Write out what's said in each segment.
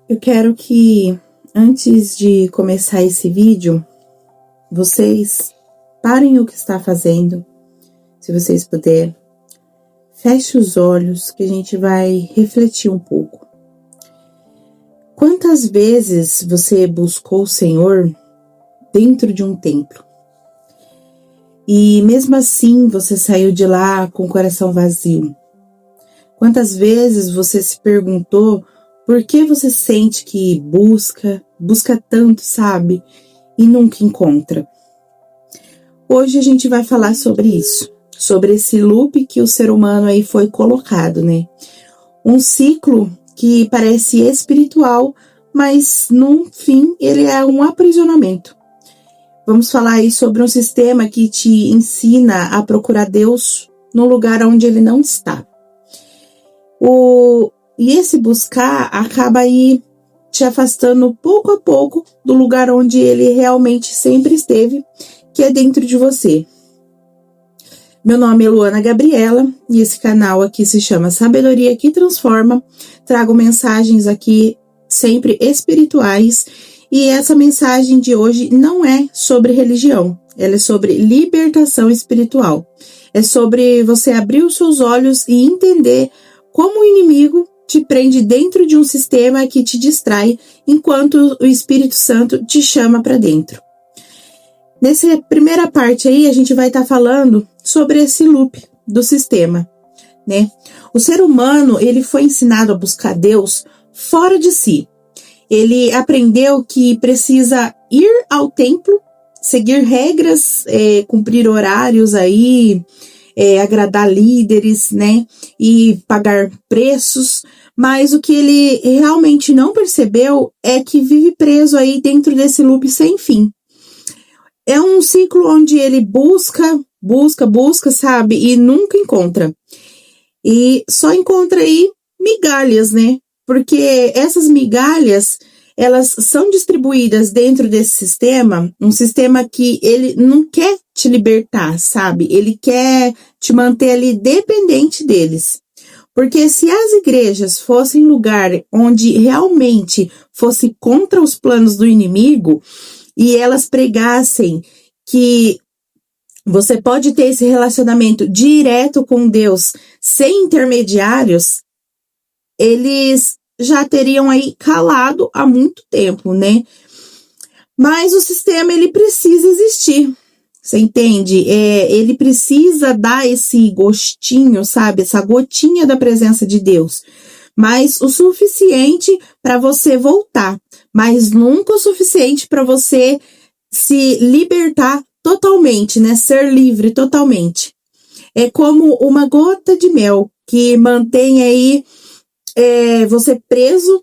Eu quero que, antes de começar esse vídeo, vocês parem o que está fazendo, se vocês puderem. Feche os olhos que a gente vai refletir um pouco. Quantas vezes você buscou o Senhor dentro de um templo? E mesmo assim você saiu de lá com o coração vazio? Quantas vezes você se perguntou por que você sente que busca tanto, sabe? E nunca encontra? Hoje a gente vai falar sobre isso, sobre esse loop que o ser humano aí foi colocado, né? Um ciclo que parece espiritual, mas no fim ele é um aprisionamento. Vamos falar aí sobre um sistema que te ensina a procurar Deus no lugar onde ele não está. E esse buscar acaba aí te afastando pouco a pouco do lugar onde ele realmente sempre esteve, que é dentro de você. Meu nome é Luana Gabriela e esse canal aqui se chama Sabedoria que Transforma. Trago mensagens aqui sempre espirituais e essa mensagem de hoje não é sobre religião, ela é sobre libertação espiritual. É sobre você abrir os seus olhos e entender como o inimigo te prende dentro de um sistema que te distrai enquanto o Espírito Santo te chama para dentro. Nessa primeira parte aí, a gente vai estar falando sobre esse loop do sistema, né? O ser humano, ele foi ensinado a buscar Deus fora de si. Ele aprendeu que precisa ir ao templo, seguir regras, cumprir horários aí, agradar líderes, né? E pagar preços. Mas o que ele realmente não percebeu é que vive preso aí dentro desse loop sem fim. É um ciclo onde ele busca, sabe? E nunca encontra. E só encontra aí migalhas, né? Porque essas migalhas, elas são distribuídas dentro desse sistema, um sistema que ele não quer te libertar, sabe? Ele quer te manter ali dependente deles. Porque se as igrejas fossem lugar onde realmente fosse contra os planos do inimigo, e elas pregassem que você pode ter esse relacionamento direto com Deus, sem intermediários, eles já teriam aí calado há muito tempo, né? Mas o sistema, ele precisa existir, você entende? Ele precisa dar esse gostinho, sabe? Essa gotinha da presença de Deus. Mas o suficiente para você voltar, mas nunca o suficiente para você se libertar totalmente, né? Ser livre totalmente. É como uma gota de mel que mantém aí você preso,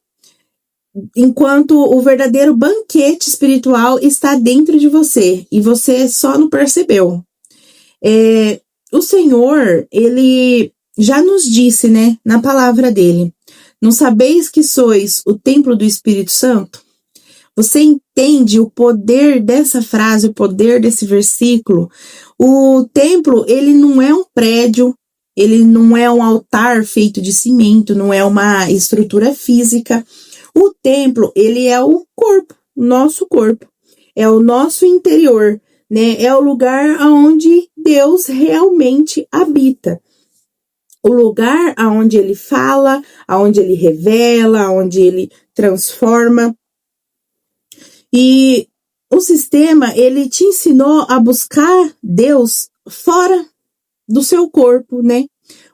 enquanto o verdadeiro banquete espiritual está dentro de você e você só não percebeu. O Senhor, ele já nos disse, né, na palavra dele: não sabeis que sois o templo do Espírito Santo? Você entende o poder dessa frase, o poder desse versículo? O templo, ele não é um prédio, ele não é um altar feito de cimento, não é uma estrutura física. O templo, ele é o corpo, o nosso corpo, é o nosso interior, né? É o lugar onde Deus realmente habita. O lugar onde ele fala, onde ele revela, onde ele transforma. E o sistema, ele te ensinou a buscar Deus fora do seu corpo, né?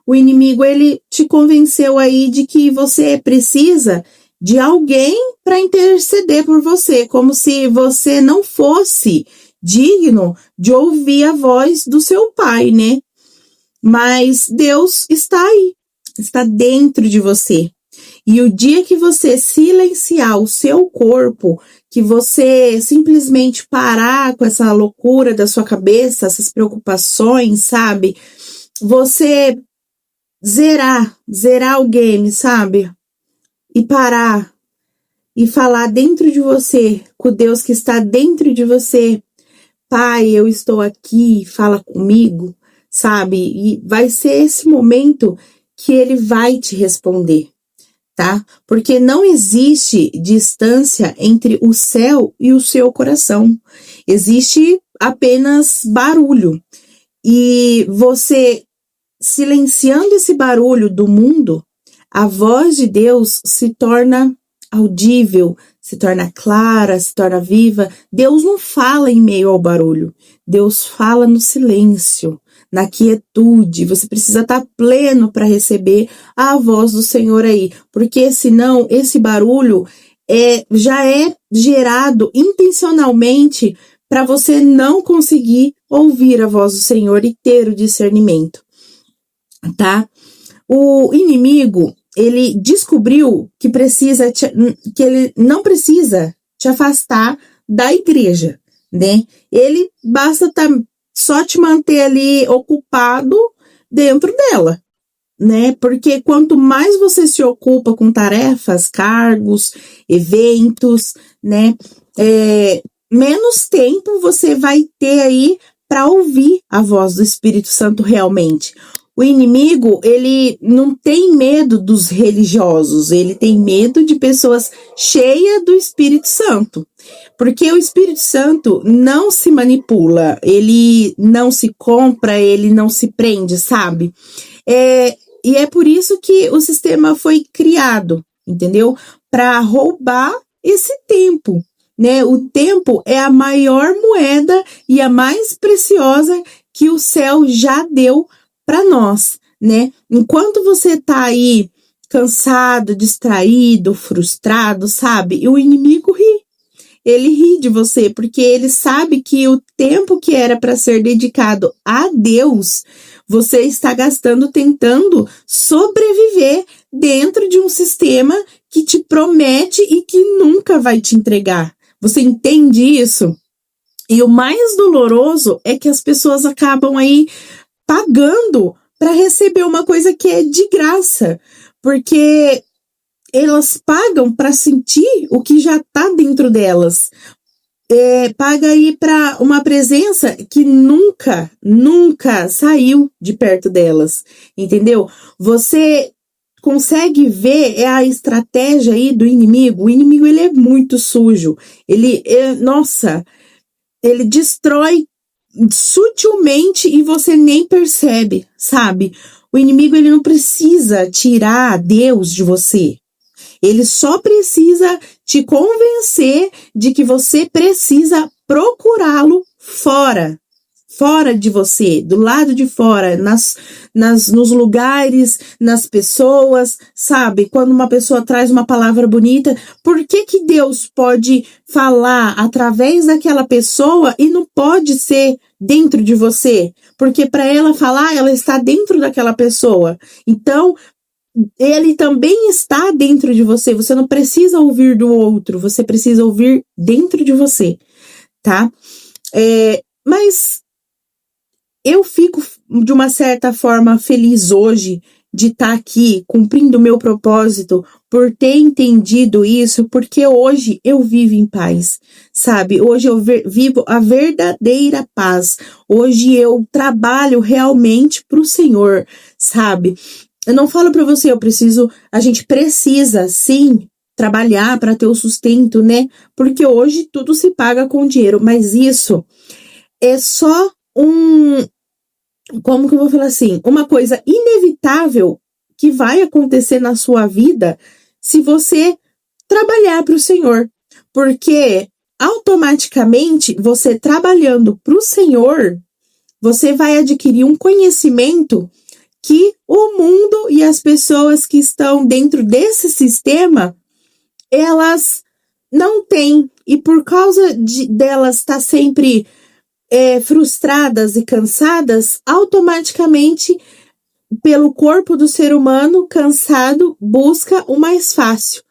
O inimigo, ele te convenceu aí de que você precisa de alguém para interceder por você, como se você não fosse digno de ouvir a voz do seu pai, né? Mas Deus está aí, está dentro de você. E o dia que você silenciar o seu corpo, que você simplesmente parar com essa loucura da sua cabeça, essas preocupações, sabe? Você zerar o game, sabe? E parar e falar dentro de você, com o Deus que está dentro de você: Pai, eu estou aqui, fala comigo, sabe? E vai ser esse momento que ele vai te responder. tá? Porque não existe distância entre o céu e o seu coração. Existe apenas barulho. E você silenciando esse barulho do mundo, a voz de Deus se torna audível, se torna clara, se torna viva. Deus não fala em meio ao barulho. Deus fala no silêncio, na quietude. Você precisa estar pleno para receber a voz do Senhor aí, porque senão esse barulho já é gerado intencionalmente para você não conseguir ouvir a voz do Senhor e ter o discernimento, tá? O inimigo, ele descobriu que ele não precisa te afastar da igreja, né? Ele basta só te manter ali ocupado dentro dela, né? Porque quanto mais você se ocupa com tarefas, cargos, eventos, né? Menos tempo você vai ter aí para ouvir a voz do Espírito Santo realmente. O inimigo, ele não tem medo dos religiosos, ele tem medo de pessoas cheias do Espírito Santo. Porque o Espírito Santo não se manipula, ele não se compra, ele não se prende, sabe? E é por isso que o sistema foi criado, entendeu? Para roubar esse tempo, né? O tempo é a maior moeda e a mais preciosa que o céu já deu para nós, né? Enquanto você tá aí cansado, distraído, frustrado, sabe? E o inimigo ri. Ele ri de você porque ele sabe que o tempo que era para ser dedicado a Deus, você está gastando tentando sobreviver dentro de um sistema que te promete e que nunca vai te entregar. Você entende isso? E o mais doloroso é que as pessoas acabam aí pagando para receber uma coisa que é de graça, porque elas pagam para sentir o que já está dentro delas. Paga aí para uma presença que nunca saiu de perto delas, entendeu? Você consegue ver a estratégia aí do inimigo. O inimigo, ele é muito sujo. Ele destrói sutilmente e você nem percebe, sabe? O inimigo, ele não precisa tirar Deus de você. Ele só precisa te convencer de que você precisa procurá-lo fora de você, do lado de fora, nos lugares, nas pessoas, sabe? Quando uma pessoa traz uma palavra bonita, por que Deus pode falar através daquela pessoa e não pode ser dentro de você? Porque para ela falar, ela está dentro daquela pessoa. Então, ele também está dentro de você. Você não precisa ouvir do outro, você precisa ouvir dentro de você, tá? Mas eu fico, de uma certa forma, feliz hoje de estar aqui cumprindo o meu propósito, por ter entendido isso, porque hoje eu vivo em paz, sabe? Hoje eu vivo a verdadeira paz. Hoje eu trabalho realmente para o Senhor, sabe? Eu não falo para você, a gente precisa sim trabalhar para ter o sustento, né? Porque hoje tudo se paga com dinheiro, mas isso é só como que eu vou falar assim? Uma coisa inevitável que vai acontecer na sua vida se você trabalhar para o Senhor. Porque automaticamente você trabalhando para o Senhor, você vai adquirir um conhecimento que o mundo e as pessoas que estão dentro desse sistema, elas não têm. E por causa delas estar sempre frustradas e cansadas, automaticamente, pelo corpo do ser humano cansado, busca o mais fácil.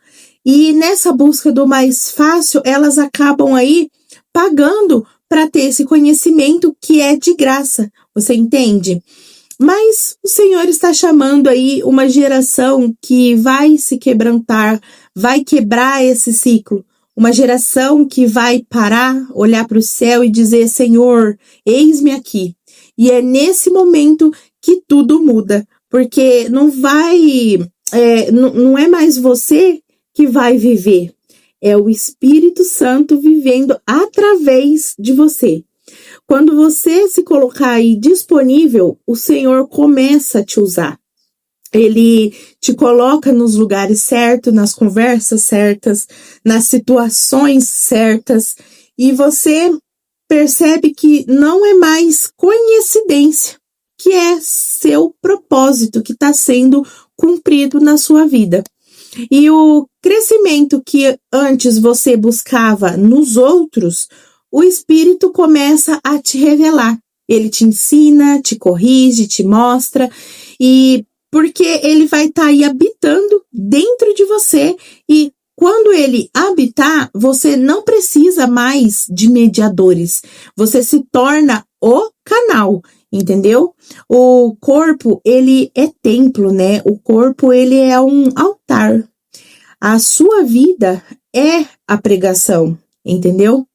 E nessa busca do mais fácil, elas acabam aí pagando para ter esse conhecimento que é de graça. Você entende? Mas o Senhor está chamando aí uma geração que vai se quebrantar, vai quebrar esse ciclo. Uma geração que vai parar, olhar para o céu e dizer: Senhor, eis-me aqui. E é nesse momento que tudo muda, porque não vai não é mais você que vai viver, é o Espírito Santo vivendo através de você. Quando você se colocar aí disponível, o Senhor começa a te usar. Ele te coloca nos lugares certos, nas conversas certas, nas situações certas, e você percebe que não é mais coincidência, que é seu propósito que está sendo cumprido na sua vida. E o crescimento que antes você buscava nos outros, o Espírito começa a te revelar. Ele te ensina, te corrige, te mostra, e porque ele vai estar aí habitando dentro de você, e quando ele habitar, você não precisa mais de mediadores, você se torna o canal, entendeu? O corpo, ele é templo, né? O corpo, ele é um altar. A sua vida é a pregação, entendeu?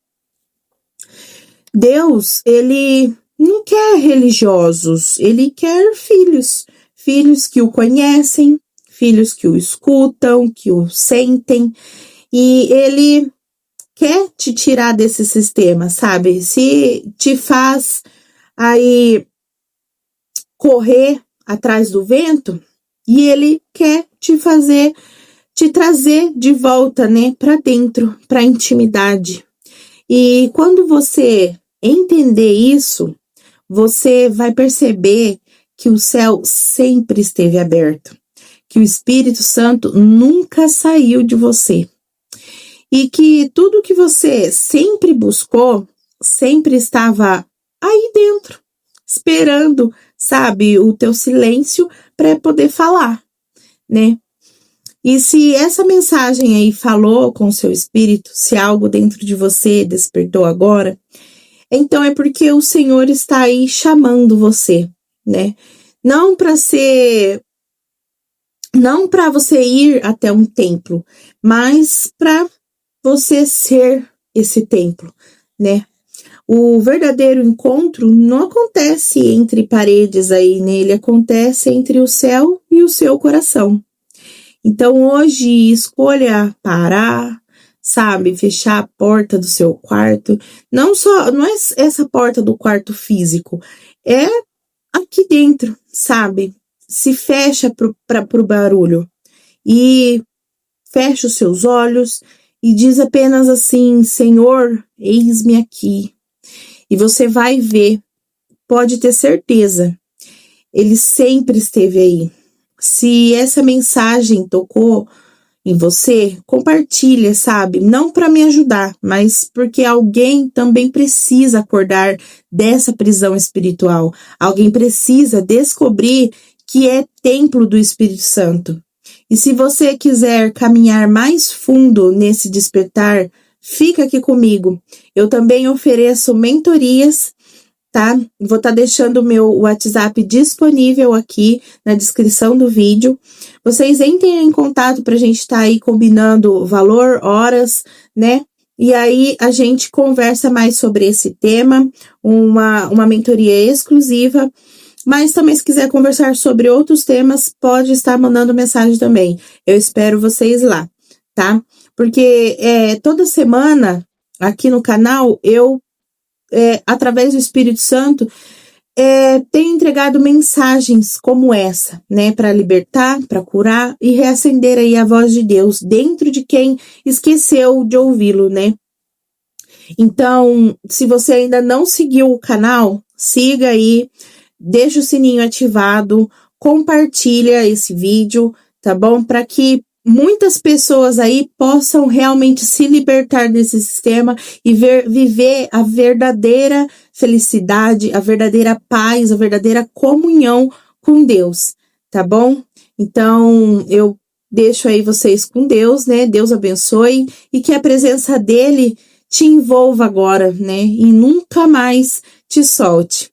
Deus, ele não quer religiosos, ele quer filhos. Filhos que o conhecem, filhos que o escutam, que o sentem, e ele quer te tirar desse sistema, sabe? Se te faz aí correr atrás do vento, e ele quer te trazer de volta, né, para dentro, para a intimidade. E quando você entender isso, você vai perceber que o céu sempre esteve aberto, que o Espírito Santo nunca saiu de você, e que tudo que você sempre buscou, sempre estava aí dentro, esperando, sabe, o teu silêncio para poder falar, né? E se essa mensagem aí falou com o seu espírito, se algo dentro de você despertou agora, então é porque o Senhor está aí chamando você, né? Não para você ir até um templo, mas para você ser esse templo, né? O verdadeiro encontro não acontece entre paredes aí, né? Ele acontece entre o céu e o seu coração. Então hoje escolha parar, sabe, fechar a porta do seu quarto, não é essa porta do quarto físico, é aqui dentro, sabe? Se fecha pro barulho e fecha os seus olhos e diz apenas assim: Senhor, eis-me aqui. E você vai ver, pode ter certeza, ele sempre esteve aí. Se essa mensagem tocou em você, compartilha, sabe? Não para me ajudar, mas porque alguém também precisa acordar dessa prisão espiritual. Alguém precisa descobrir que é templo do Espírito Santo. E se você quiser caminhar mais fundo nesse despertar, fica aqui comigo. Eu também ofereço mentorias, tá? Vou estar deixando o meu WhatsApp disponível aqui na descrição do vídeo. Vocês entrem em contato para a gente estar aí combinando valor, horas, né? E aí a gente conversa mais sobre esse tema, uma mentoria exclusiva. Mas também, se quiser conversar sobre outros temas, pode estar mandando mensagem também. Eu espero vocês lá, tá? Porque toda semana aqui no canal eu através do Espírito Santo, tenho entregado mensagens como essa, né, para libertar, para curar e reacender aí a voz de Deus dentro de quem esqueceu de ouvi-lo, né? Então, se você ainda não seguiu o canal, siga aí, deixa o sininho ativado, compartilha esse vídeo, tá bom? Para que muitas pessoas aí possam realmente se libertar desse sistema e viver a verdadeira felicidade, a verdadeira paz, a verdadeira comunhão com Deus, tá bom? Então, eu deixo aí vocês com Deus, né? Deus abençoe e que a presença dele te envolva agora, né? E nunca mais te solte.